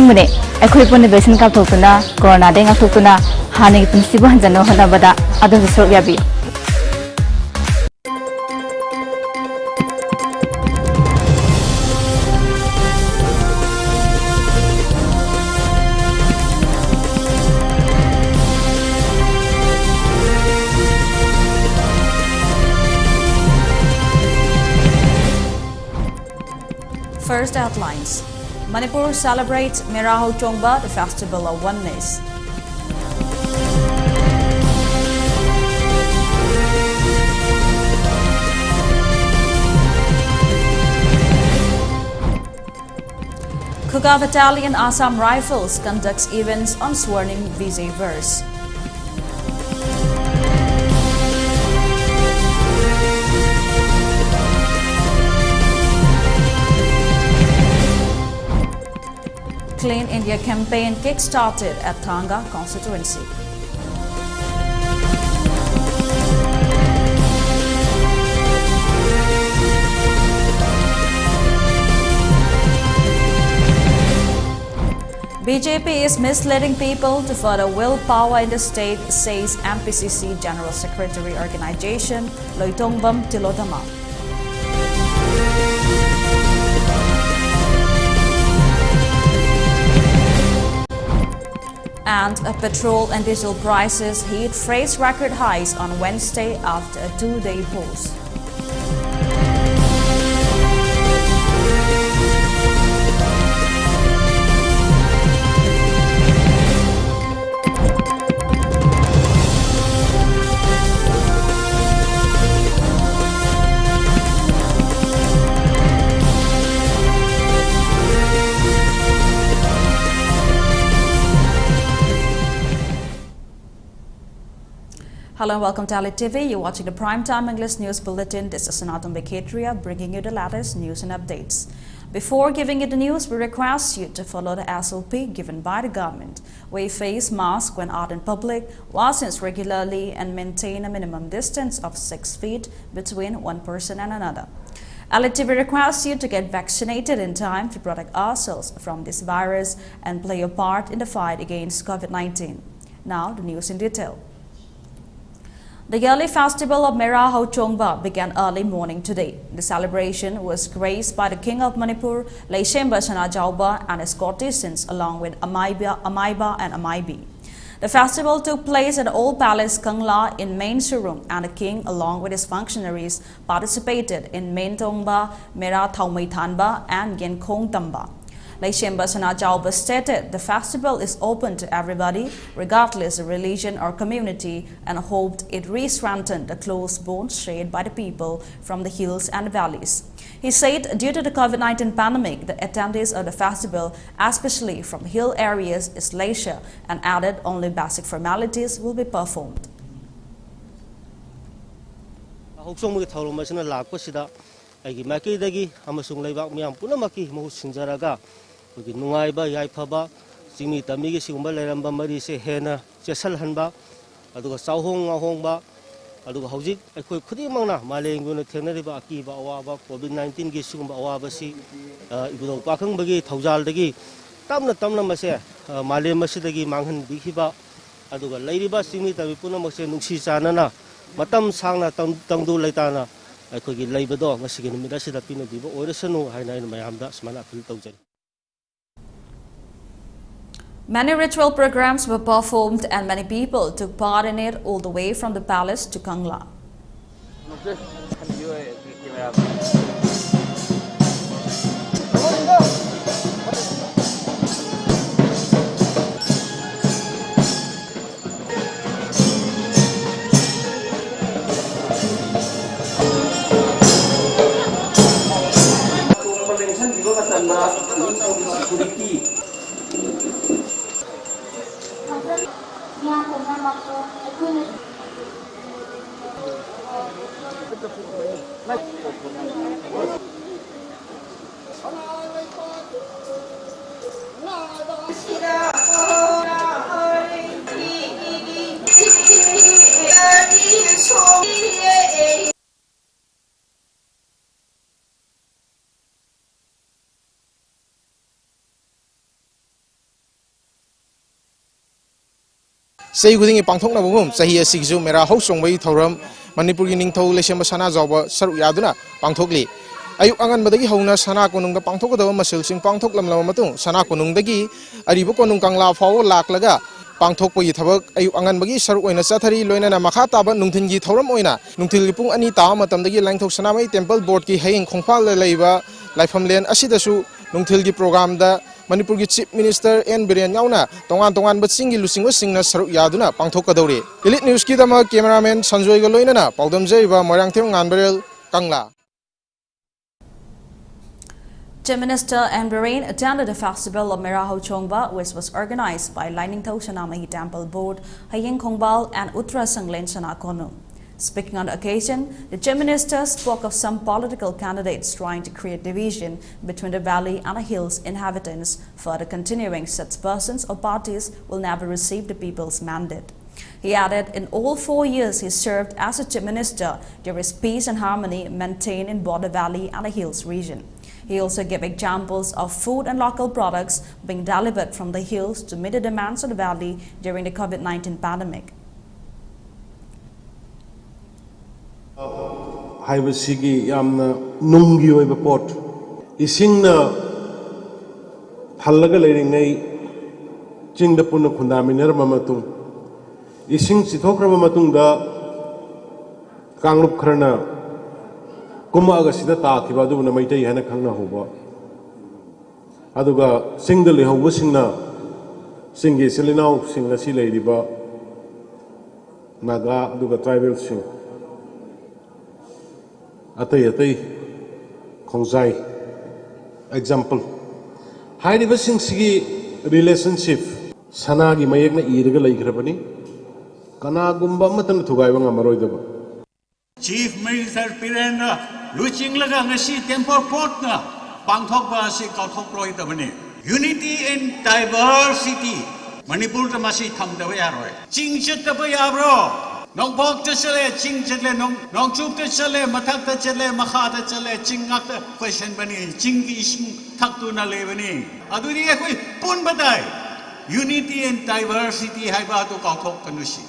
ꯑꯁꯦꯡꯕꯅꯦ ꯑꯩꯈꯣꯏ ꯄꯨꯟꯅ ꯚꯦꯛꯁꯤꯟ ꯀꯥꯞꯊꯣꯛꯇꯨꯅ ꯀꯣꯔꯣꯅꯥꯗꯒꯤ ꯉꯥꯛꯊꯣꯛꯇꯨꯅ ꯍꯥꯟꯅꯒꯤ ꯄꯨꯟꯁꯤꯕꯨ ꯍꯟꯖꯟꯅꯕ ꯍꯣꯠꯅꯕꯗ ꯑꯗꯣꯝꯁꯨ ꯁꯔꯨꯛ ꯌꯥꯕꯤꯌꯨ First outlines. Manipur celebrates Meraho Chongba, the festival of oneness. Kuga Battalion Assam Rifles conducts events on sworn-in visitors. Clean India campaign kick-started at Thanga constituency. BJP is misleading people to further willpower in the state, says MPCC General Secretary Organization Loitongbam Tilodama. And petrol and diesel prices hit fresh record highs on Wednesday after a two-day pause. Hello and welcome to ELITETV. You're watching the Primetime English News Bulletin. This is SANATOMBI bringing you the latest news and updates. Before giving you the news, we request you to follow the SOP given by the government. Wear face mask when out in public, wash hands regularly, and maintain a minimum distance of 6 feet between one person and another. ELITETV requests you to get vaccinated in time to protect ourselves from this virus and play your part in the fight against COVID-19. Now, the news in detail. The yearly festival of Meraho Chongba began early morning today. The celebration was graced by the King of Manipur, Leishemba Sanajauba, and his courtesans along with Amaiba and Amaibi. The festival took place at the Old Palace Kangla in Main Surung, and the king along with his functionaries participated in Main Tongba, Mera Thaumai Thanba and Genkong Tamba. Leishemba Sanajauba stated the festival is open to everybody, regardless of religion or community, and hoped it re-strengthened the close bonds shared by the people from the hills and valleys. He said due to the COVID-19 pandemic, the attendees of the festival, especially from hill areas, is leisure, and added only basic formalities will be performed. Nungaiba Yaipaba, Simi Tamigi Sumba Leramba Marise Hena, Jessel Hanba, Aduga Sauhong Hongba, Aduga Hauzik, I could Kudimana, Malaying Teneriba Akiba Awaba, COVID-19 Gisumba Awabasi, Ibudo Bakang Bagi, Tauzal Degi, Tamna Mase, Malay Masidagi, Mangan Bikiba, Aduga Ladyba Simi Tamipuna Mase Nuxi Sanana, Matam Sanga Tangdu Laitana, I could get Labador, Masigan Midasida Pino Divo, or the Sanu, Haina Mayamda, Smana Piltojan. Many ritual programs were performed and many people took part in it all the way from the palace to Kangla. sei khuding pangthokna bum sahi asigju mera hausong bai thoram Manipur gi ningthau lesem sana jawba saru yaduna pangthokli ayuk angan badagi hauna sana konung da pangthok da masil sing pangthok lamlam matung sana konung dagi aribo konung kangla faw laklaga pangthok poi thabak ayuk angan bagi saru oina chathari loina na makha taba nungthin gi thoram oina nungthil gi pung ani ta matam dagi langthok sana mai temple board ki haying khongphal leiba laifam len asidasu nungthil gi program da Manipur gi Chief Minister N Biren yauna tongan baching gi lusing singna saru yaduna pangthok kadore Elite News ki dama cameraman Sanjoy ga loina na paudam jaiba moirangtheu nganberel kangla Chief Minister N Biren attended the festival of Meraho Chongba, which was organized by Lining Sanamahi Temple Board, Hayeng Khongbal and Uttara Sanglen Sanakonu. Speaking on the occasion, the Chief Minister spoke of some political candidates trying to create division between the valley and the hills inhabitants, further continuing such persons or parties will never receive the people's mandate. He added, in all 4 years he served as a Chief Minister, there is peace and harmony maintained in Border Valley and the Hills region. He also gave examples of food and local products being delivered from the hills to meet the demands of the valley during the COVID-19 pandemic. Haibasigi yamna nungi oiba pot isingna thalaga leiringai chingda punna khundaminer mamatung ising sithokraba matungda kangrup kharna kumaga sida taakhiba aduna maitai hana khangna hoba aduga singda lehoba singna singi silinau singna si leiriba naga aduga tribal sing Atay Khongjai example Hairiba Singsi relationship Sanagi Mayagna Iriga Laikrapani Kana Gumba Matan Tugaivanga Maroidaba Chief Minister Pirena Luching Laga Nasi Temple Portna Pangthokba Si Kauthok Roitabani Unity and diversity Manipur Tamasi Thamdavayaro Chingchet Tabayabro Nong bok ta chale ching chale nong chup ta chale mathak ta chale makha ta chale ching ngak ta question bani ching ki ising thak tu na le bani aduni ekoi pun badai unity and diversity hai ba to kauthok kanusi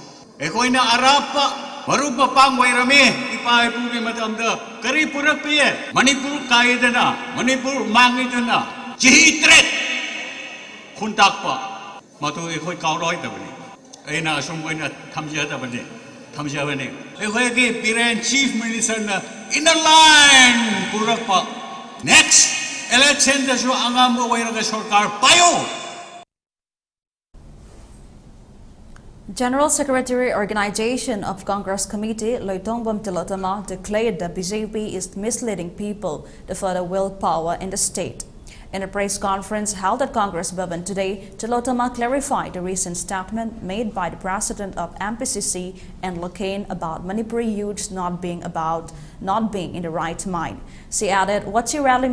ekoi na arapa marupa pang wairame ipai pu ge madam da kari purak piye Manipur kaidana Manipur mangidana chi tret khuntak pa matu ekoi kauroi ta bani aina asum koina thamja ta bani Chief Minister in a line Purapa. Next election the show Angambo Wairaga Shorkar Payo. General Secretary Organization of Congress Committee Loitongbam Tilotama declared that BJP is misleading people to further willpower in the state. In a press conference held at Congress Bhavan today, Tilotama clarified the recent statement made by the president of MPCC and Lokane about Manipuri youths not being in the right mind. She added what he really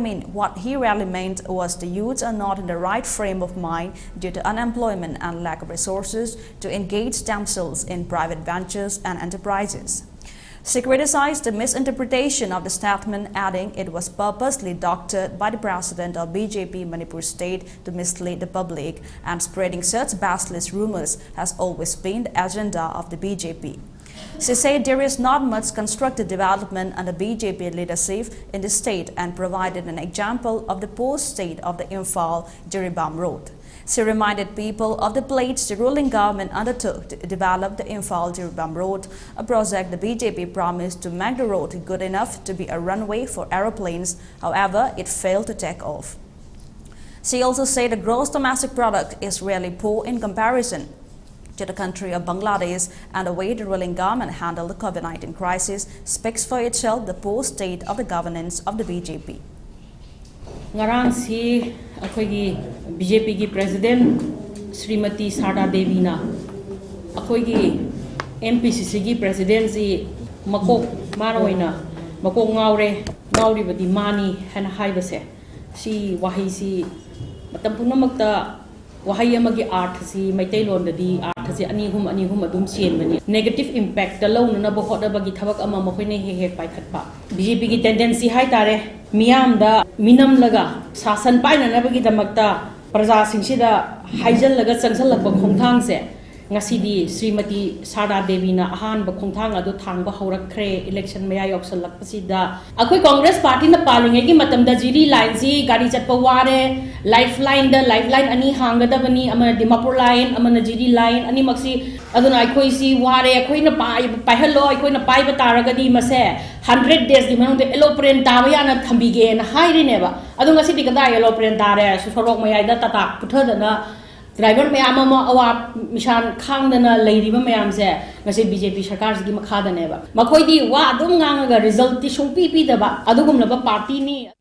meant was the youths are not in the right frame of mind due to unemployment and lack of resources to engage themselves in private ventures and enterprises. She criticized the misinterpretation of the statement, adding it was purposely doctored by the president of BJP Manipur state to mislead the public, and spreading such baseless rumors has always been the agenda of the BJP. She said there is not much constructive development under BJP leadership in the state and provided an example of the poor state of the Imphal-Jiribam road. She reminded people of the pledge the ruling government undertook to develop the Imphal-Jiribam road, a project the BJP promised to make the road good enough to be a runway for aeroplanes. However, it failed to take off. She also said the gross domestic product is really poor in comparison to the country of Bangladesh, and the way the ruling government handled the COVID-19 crisis speaks for itself the poor state of the governance of the BJP. Ngarang si akoigi BJP ki President Srimati Sarda Devi na akoigi MPCC ki President si makok manoina makok ngauri badi mani hana haibase si wahi si matam punamakta wahi amagi art si maitai lon dadi art si ani hum adum sien bani negative impact da law na bahot da bagi thabak ama makhoi he pai khatpa BJP ki tendency hai tare Miam da minam laga sasan paina na bagi damakta praja singsida haijal laga changsal lakba khongthang se ngasidi Srimati Sarda Devi na ahan ba khongthang adu thangba horakre election maya yoksalak pasida akoi Congress party na palinge gi matamda jiri line ji gari chatpa ware lifeline ani hangada bani amana Dimapur line amana jiri line ani maksi aduna akoi si ware akoi na pai hello akoi na pai bataragadi mase 100 days gi manung de elopren tabaya na thambige na haire neba adu ngasidi kada elopren tare su sorok maya da tata puthoda na driver mayam ama awa mission khangdana leiriba mayam se ngase BJP sarkar gi makhada neba makhoi di wa adum nganga result ti sung pi daba adugumna ba party ni.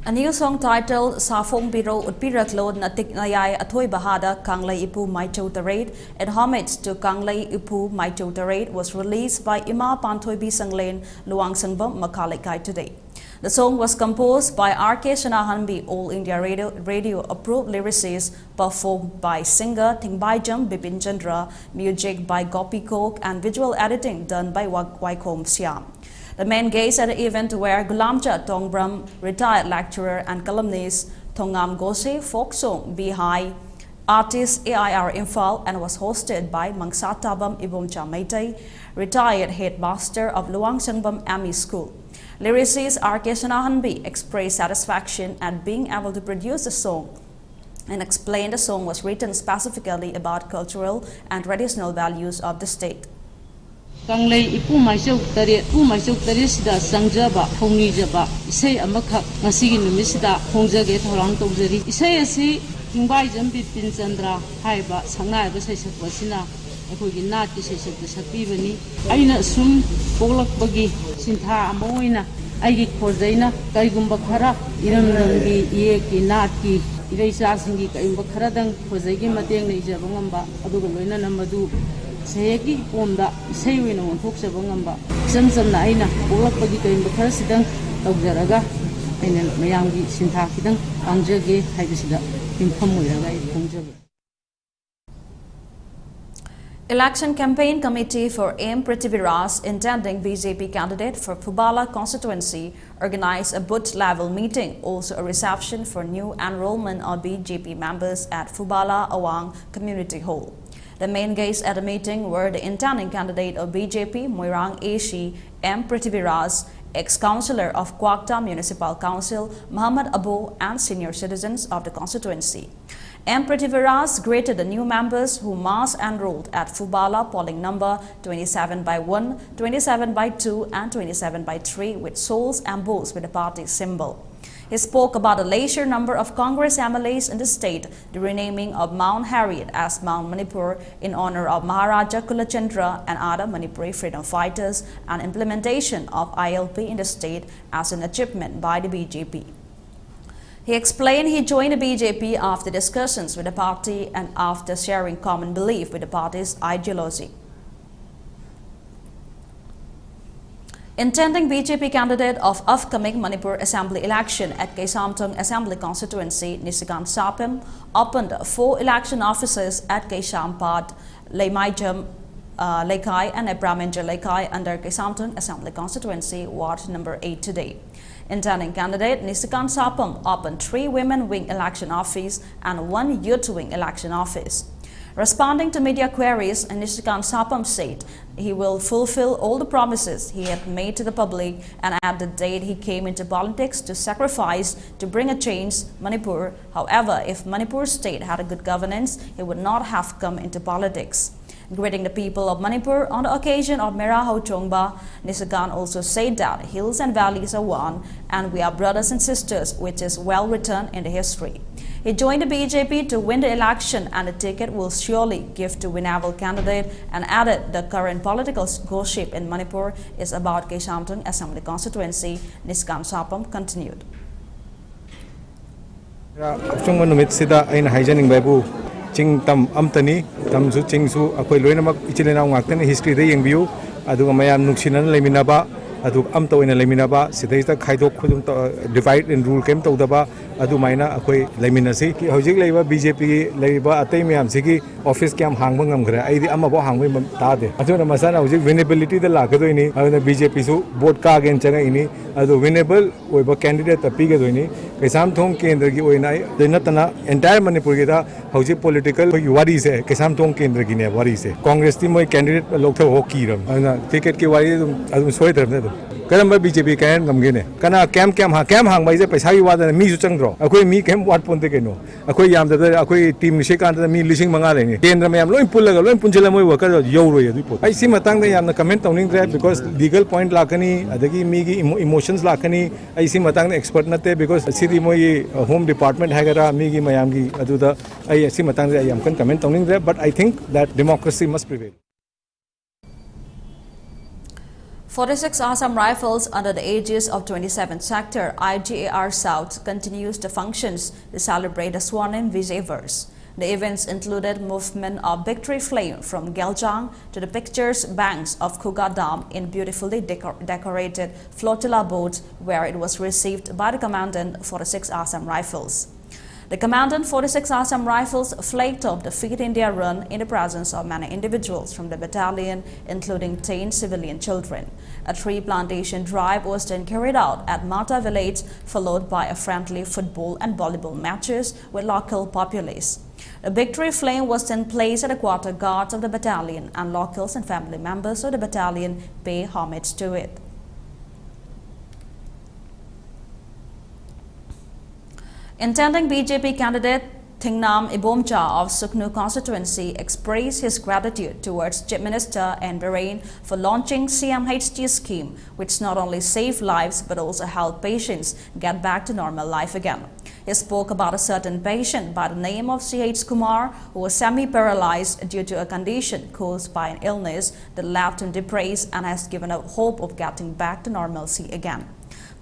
A new song titled Safong Biro Utpiraklod Natik Nayai Athoy Bahada Kanglai Ipu Maicho Tarade in homage to Kanglai Ipu Maicho Tarade was released by Ima Panthoy Bisanglen Luang Sangbam Makalekai today. The song was composed by R.K. Shanahanbi, All India Radio approved lyricist, performed by singer Thingbaijam Bipin Chandra, music by Gopi Kok, and visual editing done by Waikom Siam. The main guests at the event were Gulamcha Tongbram, retired lecturer and columnist, Thongam Gose, folk song Bihai, artist AIR Infal, and was hosted by Mangsatabam Ibomcha Meitei, retired headmaster of Luang Sangbam Ami School. Lyricist R.K. Shanahanbi expressed satisfaction at being able to produce the song and explained the song was written specifically about cultural and traditional values of the state. Kanglai Ipu Maisok Tari Sida Sangjaba, Hongijaba, Isay Amakak, Nasigi Numisida, Hongjage Torang Togzeri, Isay Asi, Thingbaijam Bipin Chandra, Haiba, Sanga, Basisha Wasina, Akugi Nati Sisha Sapivani, Aina Sum, Polak Bagi, Sinta Amoina, Agi Korzaina, Kaigumbakara, Irangi, Yeki, Nati, Iresa Singi, Kaimbakaradang, Kozagi Matang, Jabanga, Adugalina Namadu. Sayagi Ponda, Saywin on Fox of Bangamba, Samsam Naina, Olapagi in the President of Zaraga, and Mayangi Sintakidan, Anjagi, Hibisida, in Pamuya. Election Campaign Committee for M. Prithviras, intending BJP candidate for Phubala constituency, organized a booth-level meeting, also a reception for new enrollment of BJP members at Phubala Awang Community Hall. The main guests at the meeting were the intending candidate of BJP, Moirang Ashi, M. Prithviras, ex-councillor of Kwakta Municipal Council, Muhammad Abu, and senior citizens of the constituency. M. Prithviras greeted the new members who mass enrolled at Phubala polling number 27/1, 27/2, and 27/3 with souls embossed with the party symbol. He spoke about the leisure number of Congress MLAs in the state, the renaming of Mount Harriet as Mount Manipur in honor of Maharaja Kulachandra and other Manipuri freedom fighters, and implementation of ILP in the state as an achievement by the BJP. He explained he joined the BJP after discussions with the party and after sharing common belief with the party's ideology. Intending BJP candidate of upcoming Manipur Assembly election at Kaisamtung Assembly constituency, Nisikan Sapim, opened 4 election offices at Kaisampad, Leimaijam Lekai and Abramenja Lekai under Kaisamtung Assembly constituency, Ward number 8 today. Intending candidate Nisikan Sapam opened 3 women wing election office and 1 youth wing election office. Responding to media queries, Nisikan Sapam said he will fulfill all the promises he had made to the public and at the date he came into politics to sacrifice to bring a change Manipur. However, if Manipur state had a good governance, he would not have come into politics. Greeting the people of Manipur on the occasion of Meraho Chongba, Nisikan also said that hills and valleys are one and we are brothers and sisters, which is well written in the history. He joined the BJP to win the election and the ticket will surely give to winnable candidate, and added the current political gossip in Manipur is about Kaisamtung Assembly constituency. Nisikan Sapam continued. Ching tam amtani tam su ching su akoi loina mak ichilena ngakten history de yengbiu aduga mayam nuksinan leminaba adu am to ina leminaba sidai ta khaidok khudum divide and rule kem tawdaba adu maina akoi leminasi ki hojik leiba BJP leiba atei myam sigi office kyam hangba ngamgra aidi amma bo hangbai ta de adu na masana hojik winnability da lagado ini adu BJP su vote ka again changa ini adu winnable oiba candidate api ga doini kaisam thong kendra gi oina denatana entire manipur gi da hojik political wari se kaisam thong kendra gi ne wari se congress ti moi candidate loktho ho ki ram ana ticket ki wari adu soi dram ne karamba BJP kan ngamge ne kana cam hang bai je paisa gi wada mi su changdro akoi mi kem wat ponte keno akoi yam da akoi team se kan da mi lising manga le ni kendra mayam loi pullaga loi punjela moi worker yo ro ye du pot ai si matang da yam na comment tawning dre because legal point lakani adagi mi gi emotions lakani ai si matang da expert nate because sidi moi home department hagara mi gi mayam gi adu da ai si matang da yam kan comment tawning dre but I think that democracy must prevail. 46 Assam Rifles under the aegis of 27th Sector IGAR South continues the functions to celebrate the sworn-in Vijay-verse. The events included movement of victory flame from Geljang to the picturesque banks of Kuga Dam in beautifully decorated flotilla boats where it was received by the Commandant 46 Assam Rifles. The Commandant 46 Assam Rifles flagged off the Feed India run in the presence of many individuals from the battalion, including 10 civilian children. A tree plantation drive was then carried out at Mata village, followed by a friendly football and volleyball matches with local populace. A victory flame was then placed at the quarter guards of the battalion, and locals and family members of the battalion pay homage to it. Intending BJP candidate Thingnam Ibomcha of Suknu constituency expressed his gratitude towards Chief Minister and Bahrain for launching CMHT scheme, which not only saved lives but also helped patients get back to normal life again. He spoke about a certain patient by the name of CH Kumar who was semi-paralyzed due to a condition caused by an illness that left him depressed and has given up hope of getting back to normalcy again.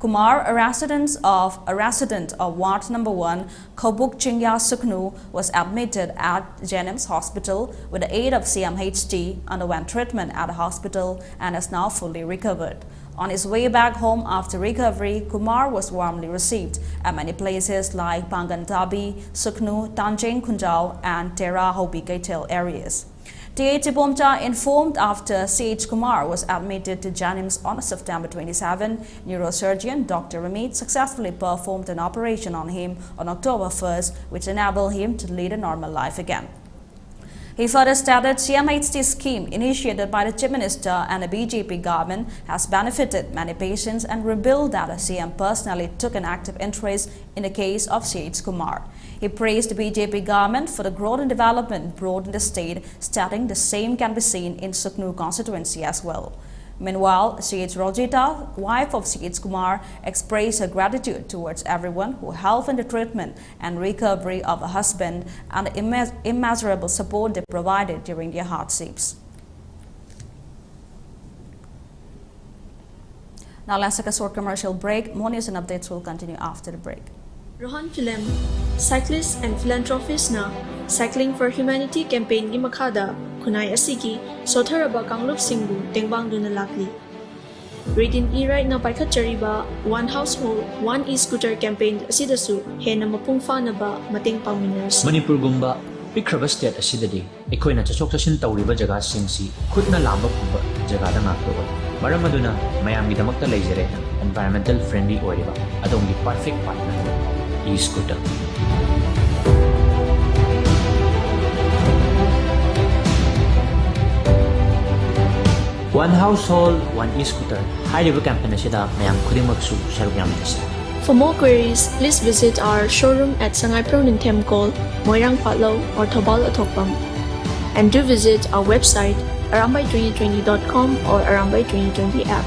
Kumar, a resident of Ward Number 1, Kobuk Chingya Suknu, was admitted at Jennings Hospital with the aid of CMHT, underwent treatment at the hospital and is now fully recovered. On his way back home after recovery, Kumar was warmly received at many places like Pangantabi, Suknu, Tanjeng Kunjao and Tera Hobi Kaitel areas. TH Ibomcha informed after CH Kumar was admitted to Janims on September 27, neurosurgeon Dr. Ramit successfully performed an operation on him on October 1st, which enabled him to lead a normal life again. He further stated CMHT scheme initiated by the Chief Minister and the BJP government has benefited many patients and revealed that the CM personally took an active interest in the case of CH Kumar. He praised the BJP government for the growth and development brought in the state, stating the same can be seen in Suknu constituency as well. Meanwhile, CH Rojita, wife of CH Kumar, expressed her gratitude towards everyone who helped in the treatment and recovery of her husband and the immeasurable support they provided during their hardships. Now let's take a short commercial break. More news and updates will continue after the break. Rohan Film, cyclist and philanthropist na Cycling for Humanity campaign gi makada kunai asigi sotharaba kanglup singbu tengbang duna lakli. Reading e-right na paikhat chariba One Household, One E-Scooter campaign asidasu hena mapung na ba mateng pangminers. Manipur gumba pikraba state asidadi ekoina chachok chashin tawriba jaga singsi khutna lamba pumba jaga da ngaktoba. Maram aduna mayamgi damakta leijare environmental friendly oiriba adongi perfect partner E-Scooter. One Household, One E-Scooter. High-level campaign asida mayam khudimaksu sharuk yamdasi. For more queries, please visit our showroom at Sangai Pronintem Call, Moirang Patlo or Tobal Atokpam. And do visit our website arambai2020.com or Arambai2020 app.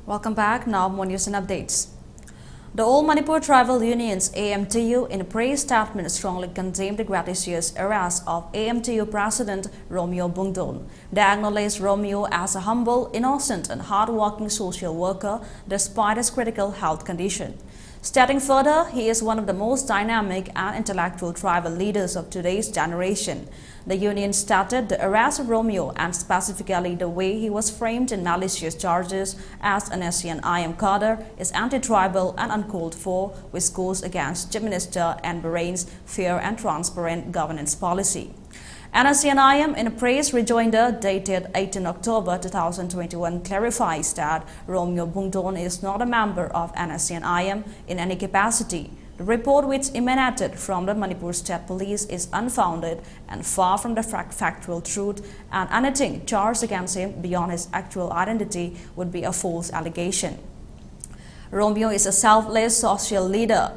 Welcome back. Now more news and updates. The All Manipur Tribal Union's AMTU in a praise statement strongly condemned the gratuitous arrest of AMTU President Romeo Bungdon. They acknowledged Romeo as a humble, innocent and hard-working social worker despite his critical health condition. Stating further, he is one of the most dynamic and intellectual tribal leaders of today's generation. The union stated the arrest of Romeo and specifically the way he was framed in malicious charges as an SANIM cadre is anti-tribal and uncalled for, which goes against Chief Minister N. Birain's fair and transparent governance policy. SANIM in a praise rejoinder dated 18 October 2021 clarifies that Romeo Bungdon is not a member of SANIM in any capacity. The report, which emanated from the Manipur State Police, is unfounded and far from the factual truth, and anything charged against him beyond his actual identity would be a false allegation. Romeo is a selfless social leader.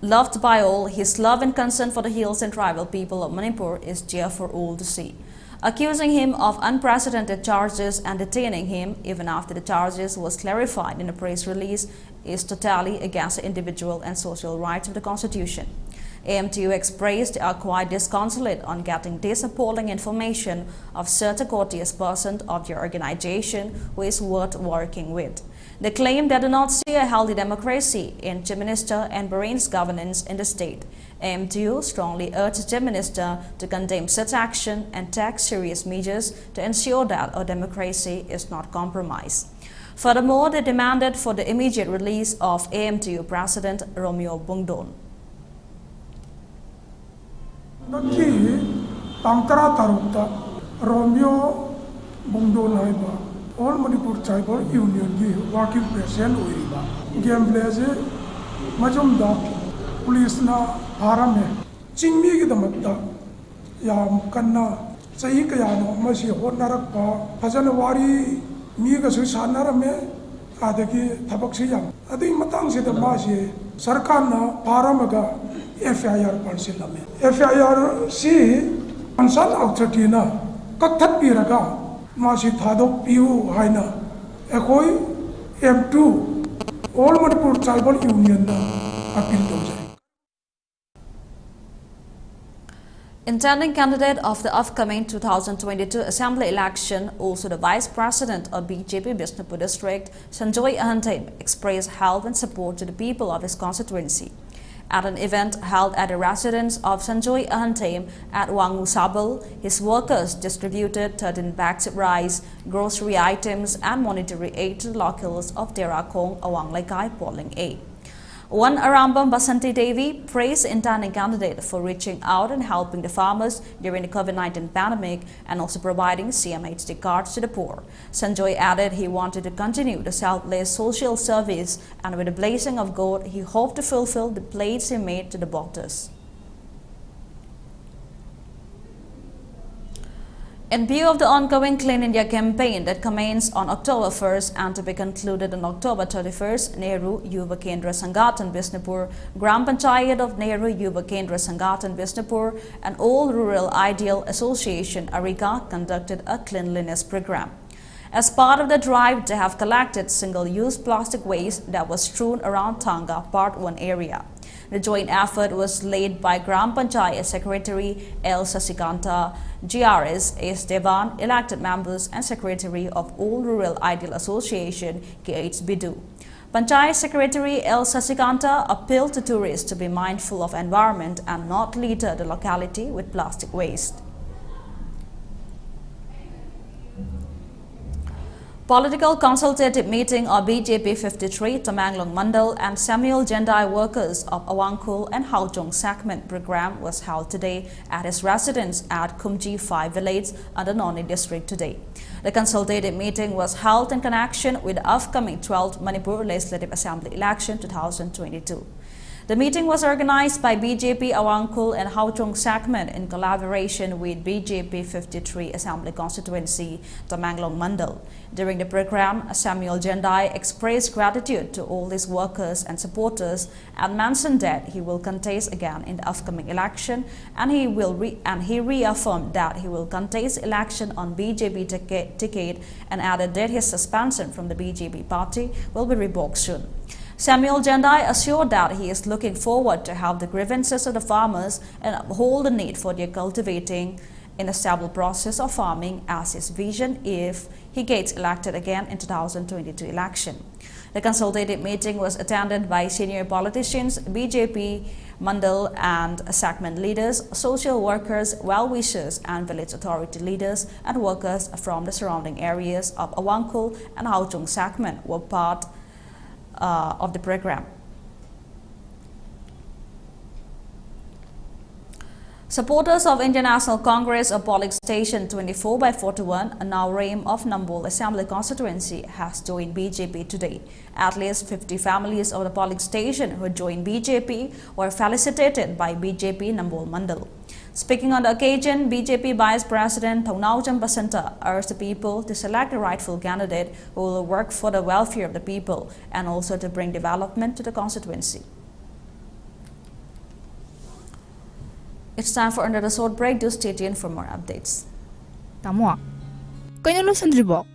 Loved by all, his love and concern for the hills and tribal people of Manipur is there for all to see. Accusing him of unprecedented charges and detaining him even after the charges was clarified in a press release is totally against the individual and social rights of the Constitution. AMTU expressed they are quite disconsolate on getting this appalling information of such a courteous person of your organization who is worth working with. They claim they do not see a healthy democracy in Chief Minister N. Birain's governance in the state. AMTU strongly urges Chief Minister to condemn such action and take serious measures to ensure that our democracy is not compromised. Furthermore, they demanded for the immediate release of AMTU President Romeo Bungdon. Romeo Bungdon All Manipur Tribal Union ki working president oiriba gambleze majumda police na harame chingmi ki damakta yam kanna sahi kaya no masi honarak pa phajana wari mi ga su sanarame adagi thabak si yam adi matang se da masi sarkar na haramaga FIR parsilame FIR si ansal authority na kakthat piraga Masi Thadok Piu Haina Ekoi M2 All Manipur Tribal Union appeal to. Intending candidate of the upcoming 2022 Assembly election, also the Vice President of BJP Bishnupur District, Sanjoy Ahantaim, expressed help and support to the people of his constituency. At an event held at the residence of Sanjoy Ahantaim at Wangu Sabal, his workers distributed 13 bags of rice, grocery items and monetary aid to the locals of Terakong, Awang Laikai, Polling A. One Arambam Basanti Devi praised the intending candidate for reaching out and helping the farmers during the COVID-19 pandemic and also providing CMHD cards to the poor. Sanjoy added he wanted to continue the selfless social service and with the blessing of God, he hoped to fulfill the pledge he made to the voters. In view of the ongoing Clean India campaign that commenced on October 1st and to be concluded on October 31st, Nehru Yuva Kendra Sangathan Bishnupur, Gram Panchayat of Nehru Yuva Kendra Sangathan Bishnupur and All Rural Ideal Association Arika conducted a cleanliness program. As part of the drive, they have collected single-use plastic waste that was strewn around Tanga Part 1 area. The joint effort was led by Gram Panchayat Secretary L. Sasikanta, GRS S. Devan, elected members and Secretary of All Rural Ideal Association KH Bidu. Panchayat Secretary L. Sasikanta appealed to tourists to be mindful of environment and not litter the locality with plastic waste. Political Consultative Meeting of BJP 53 Tamanglong Mandal and Samuel Jendai workers of Awangkul and Haujong segment program was held today at his residence at Kumji 5 village under Noni district today. The consultative meeting was held in connection with the upcoming 12th Manipur Legislative Assembly election 2022. The meeting was organized by BJP Awangkul and Hauchong Segment in collaboration with BJP 53 Assembly Constituency, Tamanglong Mandal. During the program, Samuel Jendai expressed gratitude to all his workers and supporters and mentioned that he will contest again in the upcoming election, and he reaffirmed that he will contest election on BJP ticket and added that his suspension from the BJP party will be revoked soon. Samuel Jendai assured that he is looking forward to help the grievances of the farmers and uphold the need for their cultivating in a stable process of farming as his vision if he gets elected again in 2022 election. The consultative meeting was attended by senior politicians, BJP, Mandal and segment leaders, social workers, well-wishers and village authority leaders and workers from the surrounding areas of Awangkul and Hauchong segment were part of the program. Supporters of Indian National Congress of polling station 24/41, a now Reim of Nambol Assembly constituency, has joined BJP today. At least 50 families of the polling station who joined BJP were felicitated by BJP Nambol Mandal. Speaking on the occasion, BJP Vice President Thongnaucham Basanta urged the people to select the rightful candidate who will work for the welfare of the people and also to bring development to the constituency. It's time for another short break. Do stay tuned for more updates. Tamo, kayo lo sandribo?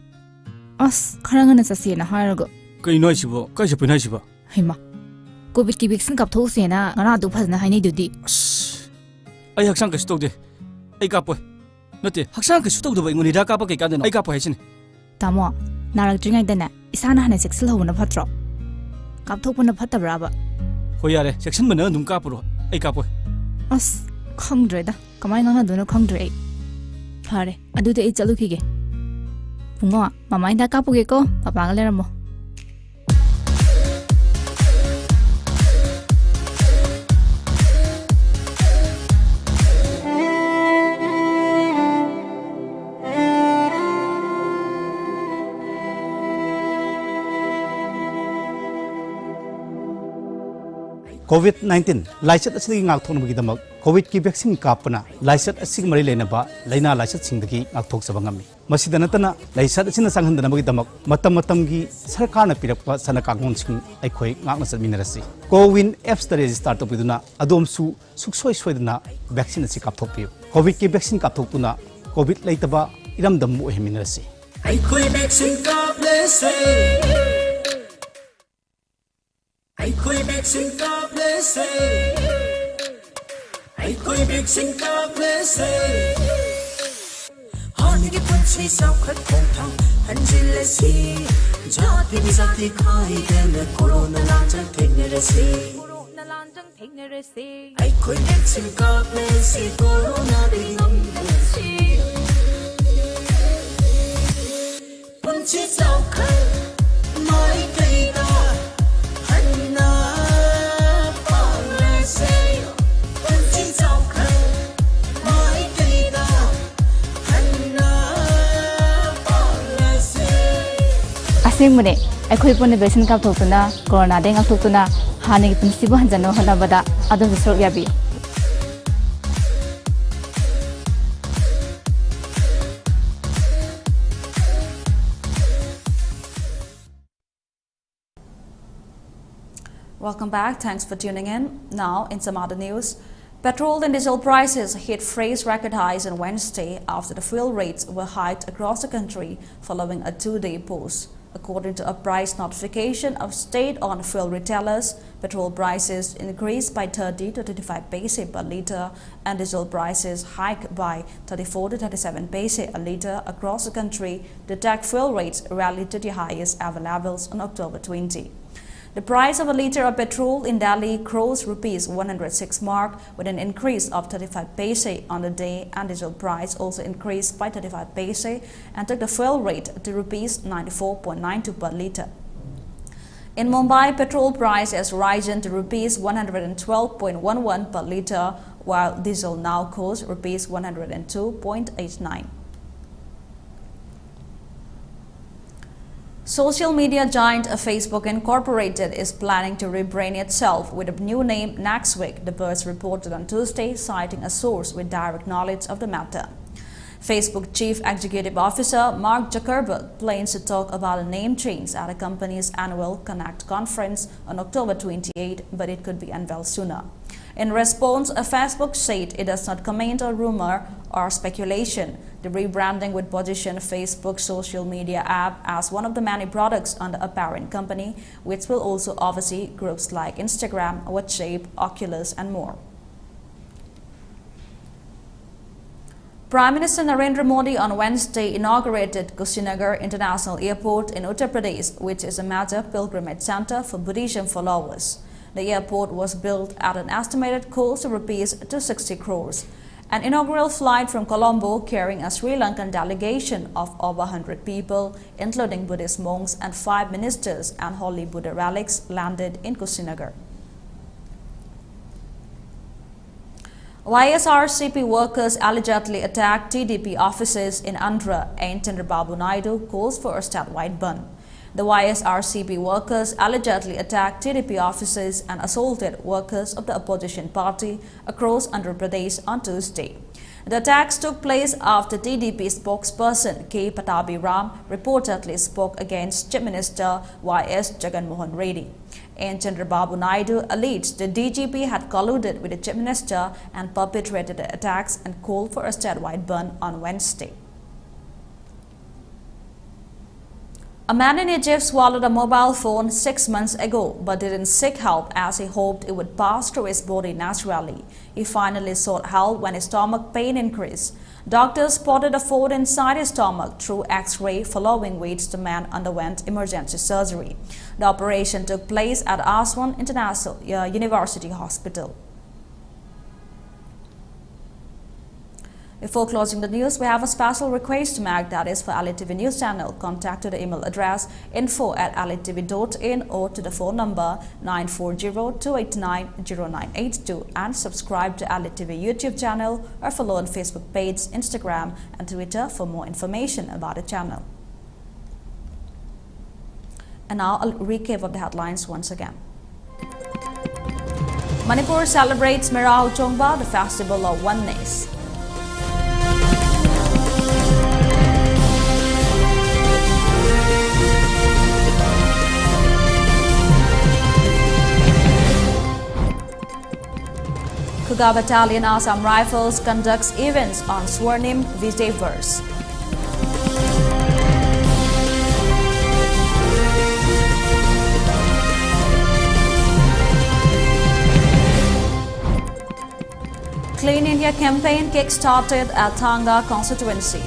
As karangan sa sina harago. Kayo no isibo, kayo siya pinay siba. Hima, COVID ki vaccine kap thau sina ngara du phasna hainai dudi. Ay haksang ka stog de. Ay kapoy. Note, haksang ka stog de ba inguni da kapa kay kadeno. Ay kapoy hasin. Tamo, narak dringai dana isana hana sexual hona phatro. Kap thau puna phatabra ba. Hoyare, section mana dum kapuro. Ay kapoy. As Khangdreda, kamay ngana dono khangdre. Phare, adude ei chalukige. Pungo, mama inda kapuge ko, papa ga leramo. COVID-19 lysate असली ngakthon bagi damak COVID ki vaccine kapna lysate असि mari lena ba laina lysate singdagi ngakthok sabangami masida natana lysate asina sanghandana bagi damak matam gi sarkar na pirakpa sana kangon sing aikhoi ngakna satminarasi Cowin apps ta register to piduna adom su suksoi soidana vaccine asi kapthokpiu COVID ki vaccine kapthokpuna COVID laitaba iramdam mu heminarasi aikhoi vaccine kaplese aikhoi vaccine kaplese aikhoi vaccine kaplese hangi punchi saukhat khongthang hanjilasi jati khai den corona lanjang thengerase aikhoi vaccine kaplese corona dingamsi punchi saukhat mai kaida Asingmune, akhoi pone vaccine kap thokuna corona de ngak thokuna hani punsibo hanjano honabada adom sorok yabi. Welcome back. Thanks for tuning in. Now, in some other news, petrol and diesel prices hit fresh record highs on Wednesday after the fuel rates were hiked across the country following a two-day pause. According to a price notification of state-owned fuel retailers, petrol prices increased by 30 to 35 paise per litre and diesel prices hiked by 34 to 37 paise a litre across the country. The TAC fuel rates rallied to the highest ever levels on October 20. The price of a litre of petrol in Delhi crossed Rs 106 mark with an increase of 35 paise on the day, and diesel price also increased by 35 paise and took the fuel rate to Rs 94.92 per litre. In Mumbai, petrol price has risen to Rs 112.11 per litre, while diesel now costs Rs 102.89. Social media giant Facebook Incorporated is planning to rebrand itself with a new name next week, the Burst reported on Tuesday, citing a source with direct knowledge of the matter. Facebook Chief Executive Officer Mark Zuckerberg plans to talk about a name change at the company's annual Connect conference on October 28, but it could be unveiled sooner. In response, Facebook said it does not comment on rumor or speculation. The rebranding would position Facebook's social media app as one of the many products under a parent company, which will also oversee groups like Instagram, WhatsApp, Oculus, and more. Prime Minister Narendra Modi on Wednesday inaugurated Kushinagar International Airport in Uttar Pradesh, which is a major pilgrimage center for Buddhism followers. The airport was built at an estimated cost of Rs 260 crores. An inaugural flight from Colombo carrying a Sri Lankan delegation of over 100 people, including Buddhist monks and 5 ministers and holy Buddha relics, landed in Kushinagar. YSRCP workers allegedly attacked TDP offices in Andhra, and Chandrababu Naidu calls for a statewide ban. The YSRCP workers allegedly attacked TDP offices and assaulted workers of the opposition party across Andhra Pradesh on Tuesday. The attacks took place after TDP spokesperson K. Patabi Ram reportedly spoke against Chief Minister Y.S. Jagan Mohan Reddy. And Chandrababu Naidu alleged the DGP had colluded with the Chief Minister and perpetrated the attacks and called for a statewide ban on Wednesday. A man in Egypt swallowed a mobile phone 6 months ago but didn't seek help as he hoped it would pass through his body naturally. He finally sought help when his stomach pain increased. Doctors spotted a phone inside his stomach through X-ray, following which the man underwent emergency surgery. The operation took place at Aswan International University Hospital. Before closing the news, we have a special request to make, that is for ELITETV News Channel. Contact to the email address info@elitv.in or to the phone number 940-289-0982 and subscribe to ELITETV YouTube channel or follow on Facebook page, Instagram and Twitter for more information about the channel. And now a recap of the headlines once again. Manipur celebrates Merau Chongba, the festival of oneness. Kuga Battalion Assam Rifles conducts events on Swarnim Vijayverse. Clean India campaign kick-started at Thanga constituency.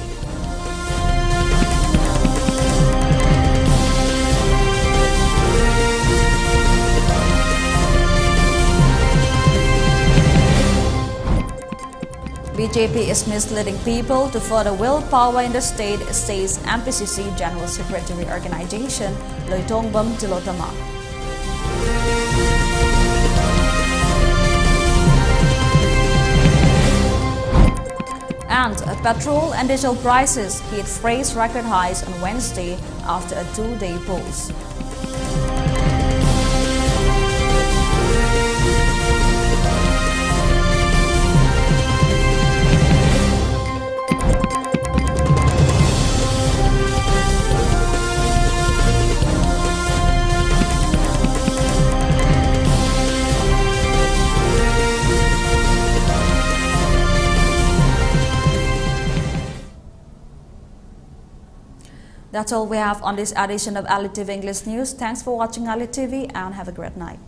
BJP is misleading people to further willpower in the state, says MPCC General Secretary Organization Loitongbam Tilotama. And petrol and diesel prices hit fresh record highs on Wednesday after a 2-day pause. That's all we have on this edition of ELITETV English News. Thanks for watching ELITETV and have a great night.